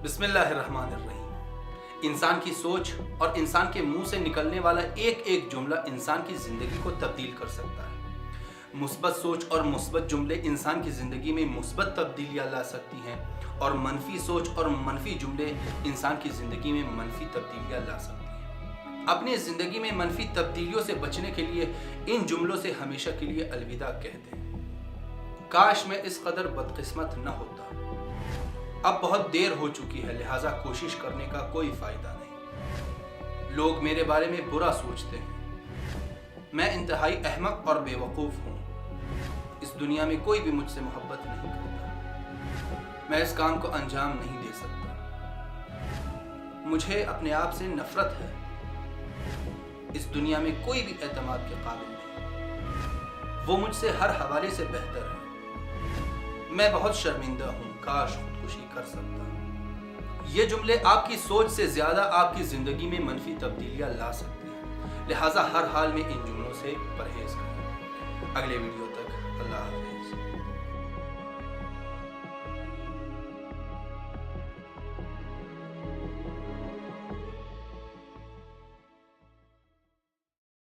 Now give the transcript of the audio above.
بسم اللہ الرحمن الرحیم۔ انسان کی سوچ اور انسان کے منہ سے نکلنے والا ایک ایک جملہ انسان کی زندگی کو تبدیل کر سکتا ہے۔ مثبت سوچ اور مثبت جملے انسان کی زندگی میں مثبت تبدیلیاں لا سکتی ہیں اور منفی سوچ اور منفی جملے انسان کی زندگی میں منفی تبدیلیاں لا سکتی ہیں۔ اپنی زندگی میں منفی تبدیلیوں سے بچنے کے لیے ان جملوں سے ہمیشہ کے لیے الوداع کہہ دیں۔ کاش میں اس قدر بدقسمت نہ ہوتا، اب بہت دیر ہو چکی ہے، لہٰذا کوشش کرنے کا کوئی فائدہ نہیں۔ لوگ میرے بارے میں برا سوچتے ہیں، میں انتہائی احمق اور بے وقوف ہوں، اس دنیا میں کوئی بھی مجھ سے محبت نہیں کرتا، میں اس کام کو انجام نہیں دے سکتا، مجھے اپنے آپ سے نفرت ہے، اس دنیا میں کوئی بھی اعتماد کے قابل نہیں، وہ مجھ سے ہر حوالے سے بہتر ہے، میں بہت شرمندہ ہوں، کاش خودکشی کر سکتا ہوں۔ یہ جملے آپ کی سوچ سے زیادہ آپ کی زندگی میں منفی تبدیلیاں لا سکتی ہیں، لہٰذا ہر حال میں ان جملوں سے پرہیز کریں۔ اگلے ویڈیو تک اللہ حافظ۔